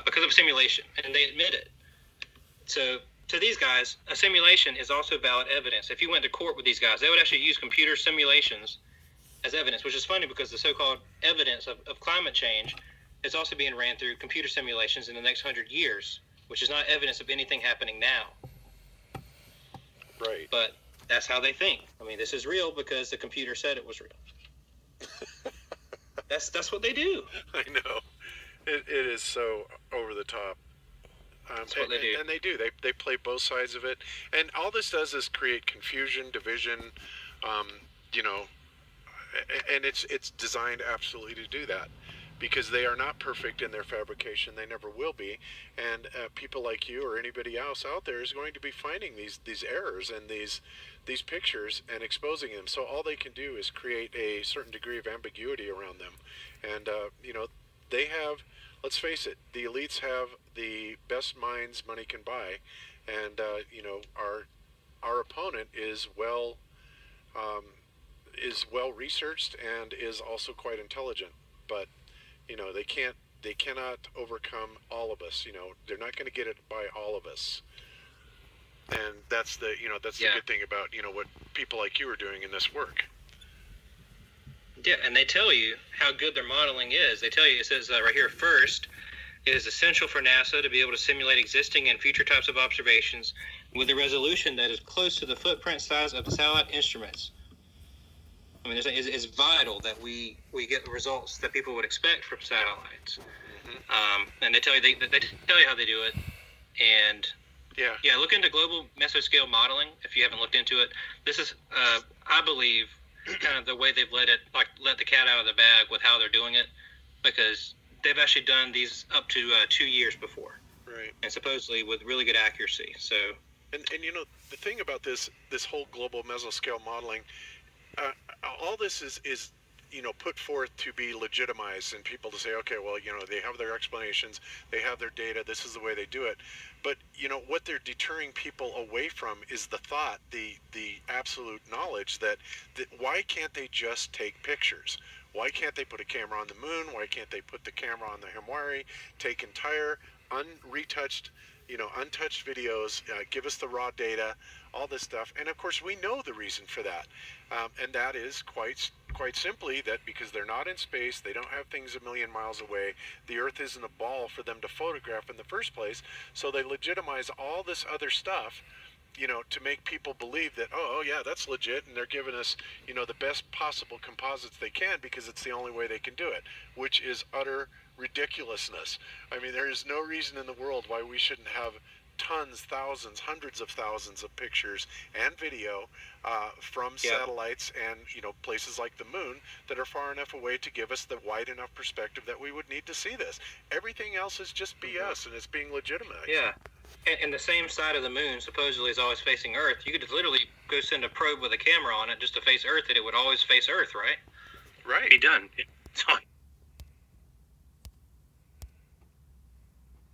because of a simulation, and they admit it. So to these guys, a simulation is also valid evidence. If you went to court with these guys, they would actually use computer simulations as evidence, which is funny because the so-called evidence of climate change is also being ran through computer simulations in the next 100 years, which is not evidence of anything happening now. Right. But that's how they think. I mean, this is real because the computer said it was real. That's what they do. I know. It is so over the top. That's what they do. And they do. They play both sides of it. And all this does is create confusion, division, you know, and it's designed absolutely to do that, because they are not perfect in their fabrication. They never will be. And people like you or anybody else out there is going to be finding these errors and these pictures and exposing them. So all they can do is create a certain degree of ambiguity around them. And, you know, they have, let's face it, the elites have the best minds money can buy. And, you know, our opponent is well researched and is also quite intelligent. But, you know, they cannot overcome all of us. You know, they're not going to get it by all of us. And that's the good thing about, you know, what people like you are doing in this work. Yeah, and they tell you how good their modeling is. They tell you, it says right here, first, it is essential for NASA to be able to simulate existing and future types of observations with a resolution that is close to the footprint size of the satellite instruments. I mean, it's vital that we get the results that people would expect from satellites. Mm-hmm. And they tell you they tell you how they do it. And yeah, look into global mesoscale modeling if you haven't looked into it. This is, I believe, kind of the way they've let the cat out of the bag with how they're doing it, because they've actually done these up to 2 years before, right? And supposedly with really good accuracy. So, and you know, the thing about this whole global mesoscale modeling, all this is you know, put forth to be legitimized, and people to say, okay, well, you know, they have their explanations, they have their data, this is the way they do it. But, you know, what they're deterring people away from is the thought, the absolute knowledge that why can't they just take pictures? Why can't they put a camera on the moon? Why can't they put the camera on the Himawari, take entire untouched videos, give us the raw data, all this stuff. And of course, we know the reason for that. And that is quite simply that because they're not in space, they don't have things a million miles away, the Earth isn't a ball for them to photograph in the first place, so they legitimize all this other stuff, you know, to make people believe that, oh yeah, that's legit, and they're giving us, you know, the best possible composites they can because it's the only way they can do it, which is utter ridiculousness. I mean, there is no reason in the world why we shouldn't have tons, thousands, hundreds of thousands of pictures and video from satellites and, you know, places like the moon that are far enough away to give us the wide enough perspective that we would need to see this. Everything else is just BS, and it's being legitimized. Yeah. And the same side of the moon supposedly is always facing Earth. You could literally go send a probe with a camera on it just to face Earth, and it would always face Earth, right? Right. Be done. That's all